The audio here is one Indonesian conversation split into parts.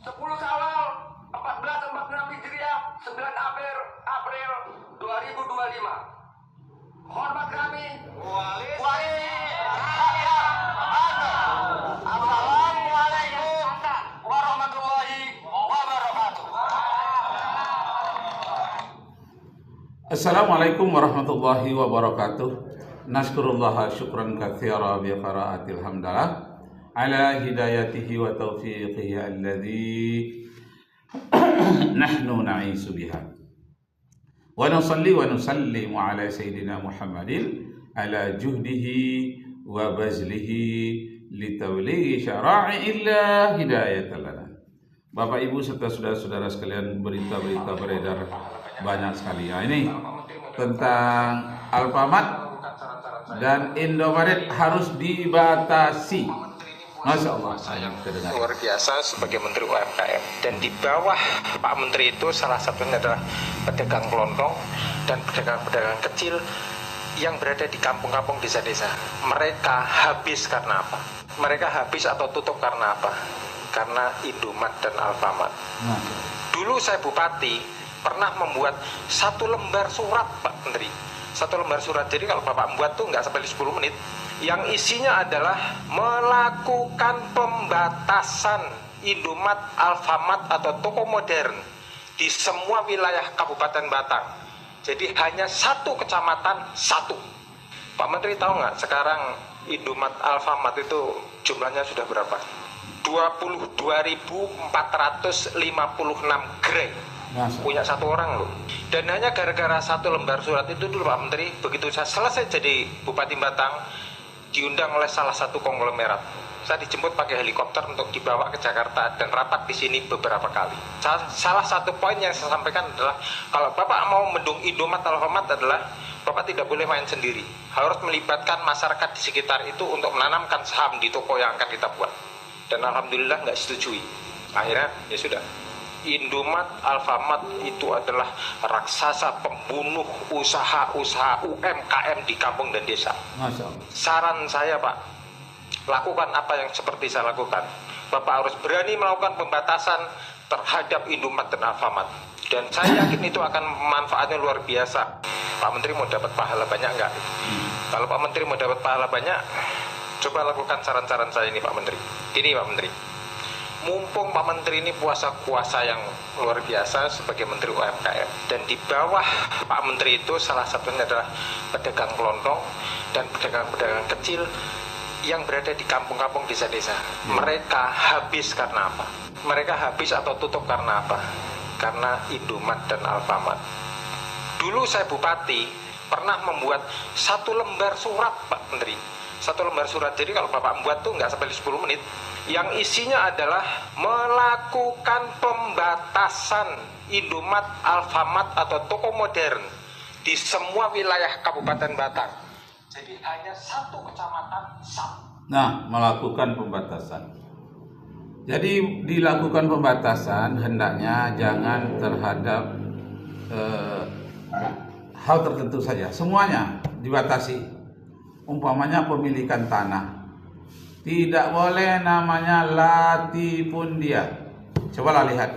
10 Syawal 1446 Hijriah 9 April 2025. Hormat kami. Assalamualaikum warahmatullahi wabarakatuh. Assalamualaikum warahmatullahi wabarakatuh. Nashkurullaha syukran katsira bi qiraatil hamdalah ala hidayatihi wa taufiqihi alladhi nahnu na'isu biha. Wa nusalli wa nusallimu ala sayyidina Muhammadin ala juhdihi wa bazlihi litawlighi syara'i'illah hidayatan lana. Bapak Ibu serta saudara-saudara sekalian, berita-berita beredar banyak sekali. Ya, ini tentang Alfamart dan Indomaret harus dibatasi. Masya Allah, luar biasa sebagai Menteri UMKM, dan di bawah Pak Menteri itu salah satunya adalah pedagang kelontong dan pedagang-pedagang kecil yang berada di kampung-kampung desa-desa. Mereka habis karena apa? Mereka habis atau tutup karena apa? Karena Indomaret dan Alfamart. Dulu saya bupati pernah membuat satu lembar surat, Pak Menteri. Satu lembar surat, jadi kalau Bapak membuat tuh nggak sampai 10 menit, yang isinya adalah melakukan pembatasan Indomaret, Alfamart atau toko modern di semua wilayah Kabupaten Batang. Jadi hanya satu kecamatan satu. Pak Menteri tahu nggak sekarang Indomaret, Alfamart itu jumlahnya sudah berapa? 22.456 gerai. Punya satu orang loh. Dan hanya gara-gara satu lembar surat itu dulu Pak Menteri, begitu saya selesai jadi Bupati Batang, diundang oleh salah satu konglomerat. Saya dijemput pakai helikopter untuk dibawa ke Jakarta dan rapat di sini beberapa kali. Salah satu poin yang saya sampaikan adalah kalau Bapak mau mendung Indomaret, Alfamart adalah Bapak tidak boleh main sendiri. Harus melibatkan masyarakat di sekitar itu untuk menanamkan saham di toko yang akan kita buat. Dan alhamdulillah nggak setujui. Akhirnya ya sudah. Indomaret, Alfamart itu adalah raksasa pembunuh usaha-usaha UMKM di kampung dan desa. Saran saya Pak, lakukan apa yang seperti saya lakukan. Bapak harus berani melakukan pembatasan terhadap Indomaret dan Alfamart. Dan saya yakin itu akan manfaatnya luar biasa. Pak Menteri mau dapat pahala banyak nggak? Kalau Pak Menteri mau dapat pahala banyak, coba lakukan saran-saran saya ini Pak Menteri. Ini Pak Menteri. Mumpung Pak Menteri ini puasa yang luar biasa sebagai Menteri UMKM, dan di bawah Pak Menteri itu salah satunya adalah pedagang kelontong dan pedagang-pedagang kecil yang berada di kampung-kampung desa-desa. Mereka habis karena apa? Mereka habis atau tutup karena apa? Karena Indomaret dan Alfamart. Dulu saya bupati pernah membuat satu lembar surat Pak Menteri. Satu lembar surat, jadi kalau Bapak membuat tuh nggak sampai 10 menit, yang isinya adalah melakukan pembatasan Indomaret, Alfamart atau toko modern di semua wilayah Kabupaten Batang. Jadi hanya satu kecamatan satu. Nah, melakukan pembatasan. Jadi dilakukan pembatasan hendaknya jangan terhadap hal tertentu saja, semuanya dibatasi. Umpamanya pemilikan tanah, tidak boleh namanya latifundia. Cobalah lihat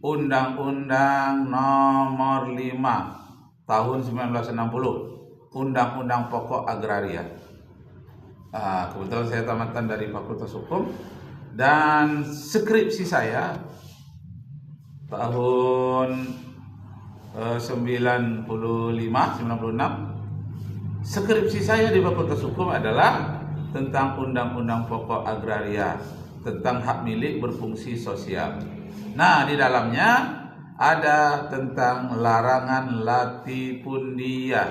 Undang-Undang Nomor 5 Tahun 1960, Undang-Undang Pokok Agraria. Kebetulan saya tamatan dari Fakultas Hukum, dan skripsi saya tahun 96, skripsi saya di Fakultas Hukum adalah tentang Undang-Undang Pokok Agraria, tentang hak milik berfungsi sosial. Nah, di dalamnya ada tentang larangan latifundia,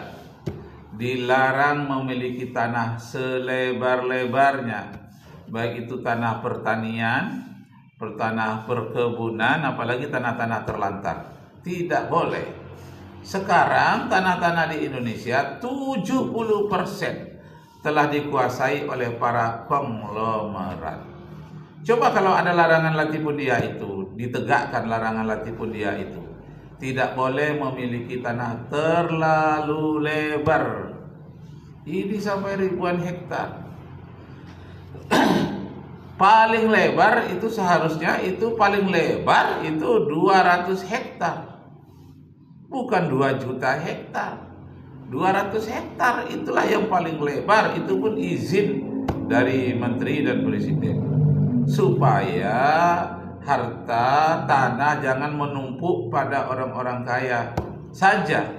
dilarang memiliki tanah selebar-lebarnya, baik itu tanah pertanian, tanah perkebunan, apalagi tanah-tanah terlantar. Tidak boleh. Sekarang tanah-tanah di Indonesia 70% telah dikuasai oleh para konglomerat. Coba kalau ada larangan latifundia itu, ditegakkan larangan latifundia itu, tidak boleh memiliki tanah terlalu lebar. Ini sampai ribuan hektar. Paling lebar itu seharusnya itu paling lebar itu 200 hektar. Bukan 2 juta hektar. 200 hektar itulah yang paling lebar, itu pun izin dari menteri dan presiden. Supaya harta tanah jangan menumpuk pada orang-orang kaya saja,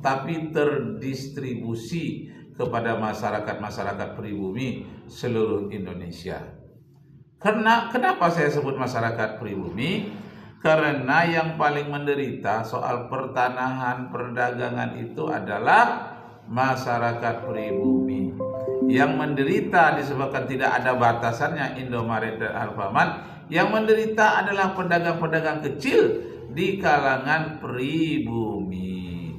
tapi terdistribusi kepada masyarakat-masyarakat pribumi seluruh Indonesia. Kenapa saya sebut masyarakat pribumi? Karena yang paling menderita soal pertanahan, perdagangan itu adalah masyarakat pribumi. Yang menderita disebabkan tidak ada batasannya Indomaret dan Alfamart. Yang menderita adalah pedagang-pedagang kecil di kalangan pribumi.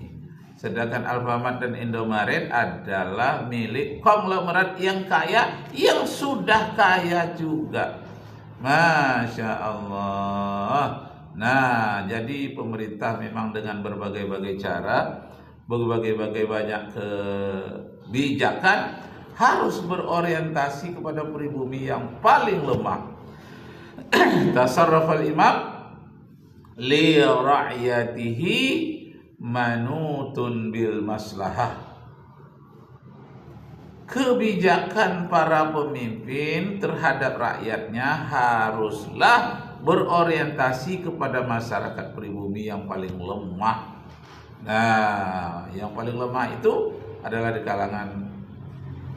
Sedangkan Alfamart dan Indomaret adalah milik konglomerat yang kaya, yang sudah kaya juga. Masya Allah. Nah, jadi pemerintah memang dengan berbagai-bagai cara, berbagai-bagai banyak kebijakan harus berorientasi kepada pribumi yang paling lemah. Tasarrafal imam li ra'yatihi manutun bil maslahah. Kebijakan para pemimpin terhadap rakyatnya haruslah berorientasi kepada masyarakat pribumi yang paling lemah. Nah, yang paling lemah itu adalah di kalangan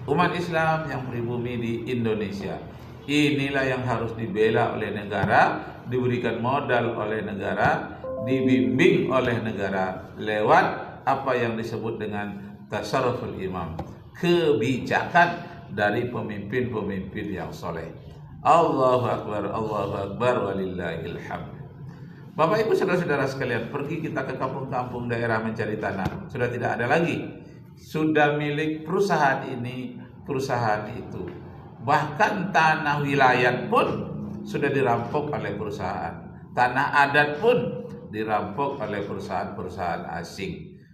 umat Islam yang pribumi di Indonesia. Inilah yang harus dibela oleh negara, diberikan modal oleh negara, dibimbing oleh negara lewat apa yang disebut dengan tasarruful imam, kebijakan dari pemimpin-pemimpin yang soleh. Allahu Akbar, walillahil hamd. Bapak Ibu saudara-saudara sekalian, pergi kita ke kampung-kampung daerah mencari tanah, sudah tidak ada lagi. Sudah milik perusahaan ini, perusahaan itu. Bahkan tanah wilayah pun sudah dirampok oleh perusahaan. Tanah adat pun dirampok oleh perusahaan-perusahaan asing.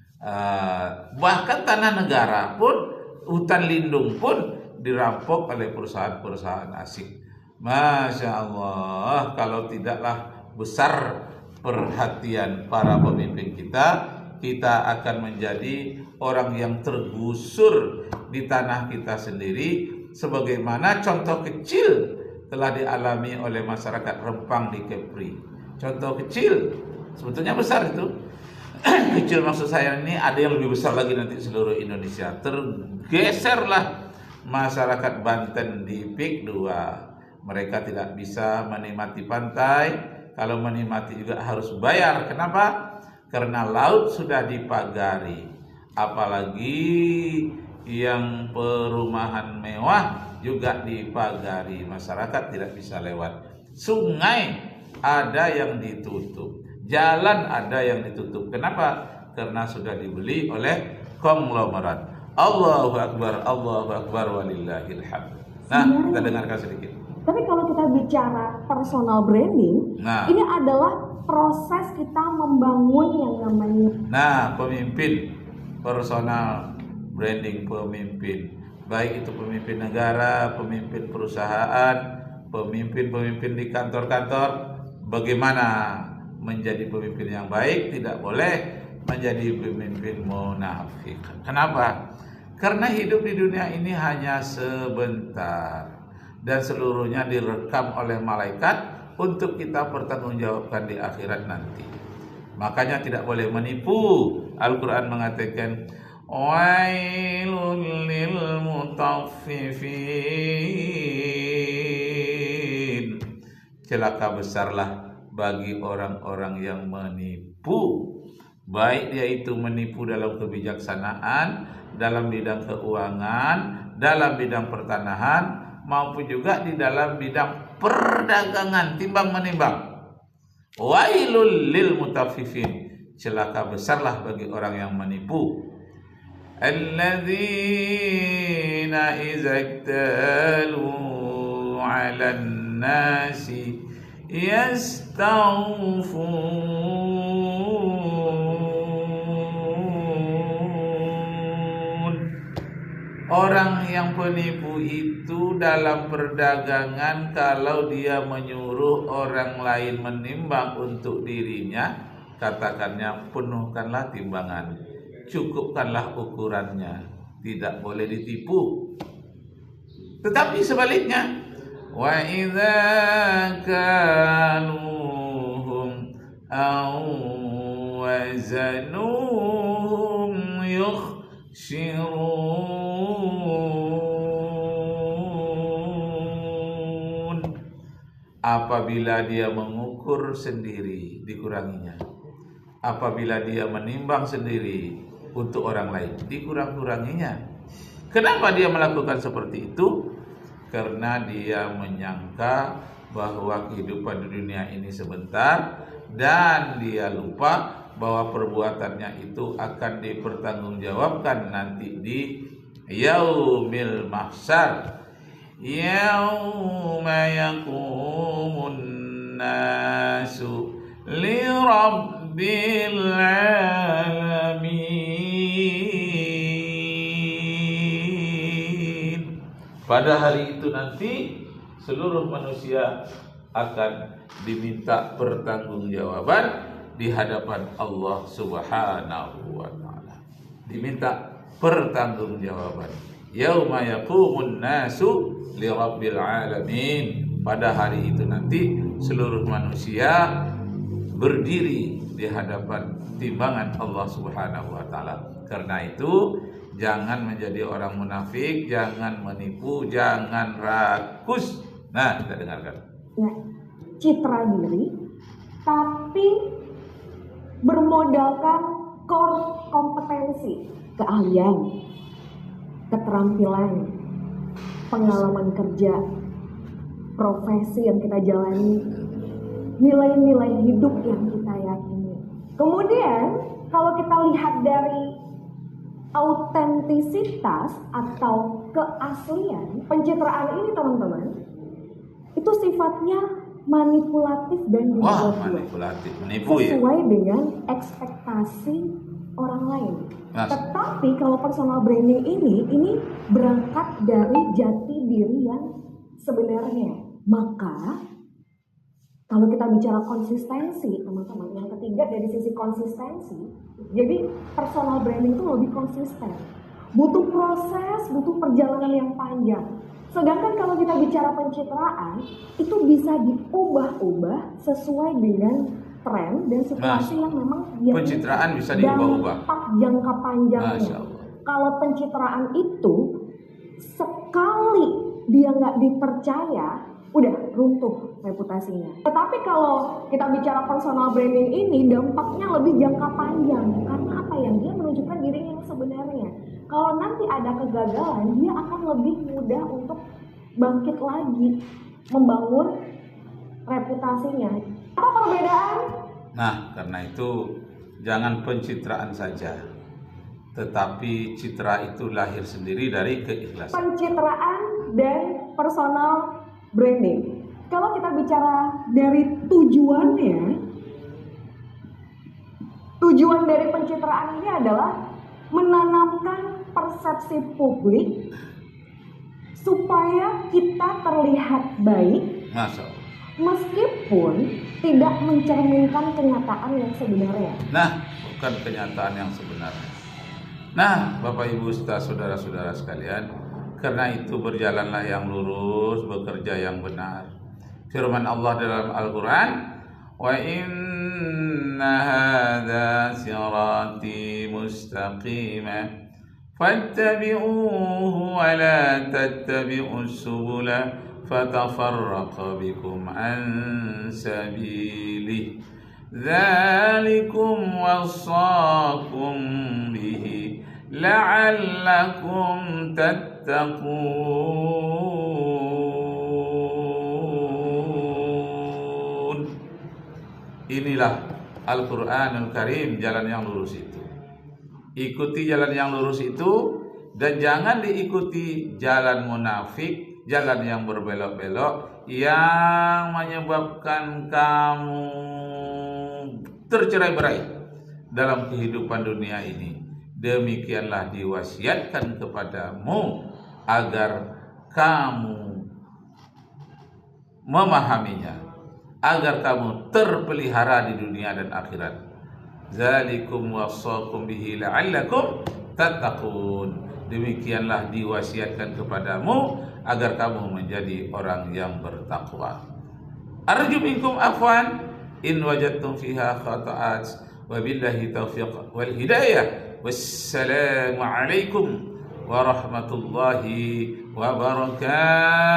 Bahkan tanah negara pun, hutan lindung pun dirampok oleh perusahaan-perusahaan asing. Masya Allah, kalau tidaklah besar perhatian para pemimpin kita akan menjadi orang yang tergusur di tanah kita sendiri, sebagaimana contoh kecil telah dialami oleh masyarakat Rempang di Kepri. Contoh kecil, sebetulnya besar itu. Kecil maksud saya ini ada yang lebih besar lagi nanti seluruh Indonesia. Tergeserlah masyarakat Banten di PIK 2. Mereka tidak bisa menikmati pantai. Kalau menikmati juga harus bayar. Kenapa? Karena laut sudah dipagari. Apalagi yang perumahan mewah juga dipagari. Masyarakat tidak bisa lewat. Sungai ada yang ditutup. Jalan ada yang ditutup. Kenapa? Karena sudah dibeli oleh konglomerat. Allahu Akbar, walillahil hamd. Nah, kita dengarkan sedikit. Tapi kalau kita bicara personal branding, ini adalah proses kita membangun yang namanya. Nah, pemimpin, personal branding pemimpin, baik itu pemimpin negara, pemimpin perusahaan, pemimpin di kantor-kantor, bagaimana menjadi pemimpin yang baik, tidak boleh menjadi pemimpin munafik. Kenapa? Karena hidup di dunia ini hanya sebentar. Dan seluruhnya direkam oleh malaikat untuk kita pertanggungjawabkan di akhirat nanti. Makanya tidak boleh menipu. Al-Quran mengatakan, wailul lil mutaffifin. Celaka besarlah bagi orang-orang yang menipu. Baik dia itu menipu dalam kebijaksanaan, dalam bidang keuangan, dalam bidang pertanahan, maupun juga di dalam bidang perdagangan, timbang menimbang. Wailul lil mutaffifin. Celaka besarlah bagi orang yang menipu. Alladzina idza iktalu 'alan nasi yastawfun. Orang yang penipu itu dalam perdagangan, kalau dia menyuruh orang lain menimbang untuk dirinya, katakannya penuhkanlah timbangan, cukupkanlah ukurannya, tidak boleh ditipu. Tetapi sebaliknya, wa idza kaluhum aw wazanuhum yukhsirun. Apabila dia mengukur sendiri, dikuranginya. Apabila dia menimbang sendiri untuk orang lain, dikurang-kuranginya. Kenapa dia melakukan seperti itu? Karena dia menyangka bahwa kehidupan di dunia ini sebentar, dan dia lupa bahwa perbuatannya itu akan dipertanggungjawabkan nanti di yaumil mahsyar. Yauma yaqumun nasu li rabbil alamin. Pada hari itu nanti seluruh manusia akan diminta pertanggungjawaban di hadapan Allah Subhanahu wa taala. Diminta pertanggungjawaban. Yauma yaqumun nasu li rabbil alamin. Pada hari itu nanti seluruh manusia berdiri di hadapan timbangan Allah Subhanahu wa taala. Karena itu jangan menjadi orang munafik, jangan menipu, jangan rakus. Nah, kita dengarkan. Ya, citra diri, tapi bermodalkan core kompetensi, keahlian, keterampilan, pengalaman kerja, profesi yang kita jalani, nilai-nilai hidup yang kita yakini. Kemudian kalau kita lihat dari autentisitas atau keaslian, pencitraan ini teman-teman, itu sifatnya manipulatif dan manipulatif, menipu sesuai dengan ekspektasi orang lain. Tetapi kalau personal branding ini berangkat dari jati diri yang sebenarnya. Maka kalau kita bicara konsistensi, teman-teman, yang ketiga dari sisi konsistensi, jadi personal branding itu lebih konsisten. Butuh proses, butuh perjalanan yang panjang. Sedangkan kalau kita bicara pencitraan, itu bisa diubah-ubah sesuai dengan tren dan situasi yang memang pencitraan bisa diubah-ubah. Dampak jangka panjangnya. Kalau pencitraan itu sekali dia nggak dipercaya, udah runtuh reputasinya. Tetapi kalau kita bicara personal branding ini, dampaknya lebih jangka panjang. Karena apa ya? Dia menunjukkan dirinya yang sebenarnya. Kalau nanti ada kegagalan, dia akan lebih mudah untuk bangkit lagi, membangun reputasinya. Apa perbedaan? Nah, karena itu jangan pencitraan saja, tetapi citra itu lahir sendiri dari keikhlasan. Pencitraan dan personal branding. Kalau kita bicara dari tujuannya, tujuan dari pencitraan ini adalah menanamkan persepsi publik supaya kita terlihat baik, meskipun tidak mencerminkan kenyataan yang sebenarnya. Nah, bukan kenyataan yang sebenarnya. Nah, Bapak Ibu saudara-saudara sekalian, karena itu berjalanlah yang lurus, bekerja yang benar. Firman Allah dalam Al-Quran, wa inna hadza sirati mustaqima fattabi'uhu wa la tattabi'us subula fatafarraqa bikum an sabilihi dzalikum wassaakum bihi la'allakum tattaqun. Inilah Al-Quranul Karim, jalan yang lurus itu. Ikuti jalan yang lurus itu, dan jangan diikuti jalan munafik, jalan yang berbelok-belok yang menyebabkan kamu tercerai-berai dalam kehidupan dunia ini. demikianlah diwasiatkan kepadamu agar kamu memahaminya, agar kamu terpelihara di dunia dan akhirat. Zalikum wassakum bihi la'allakum tattaqun. Demikianlah diwasiatkan kepadamu agar kamu menjadi orang yang bertakwa. Arju minkum afwan in wajadtum fiha khata'at wa billahi taufiq wal hidayah. Wassalamu alaikum warahmatullahi wabarakatuh.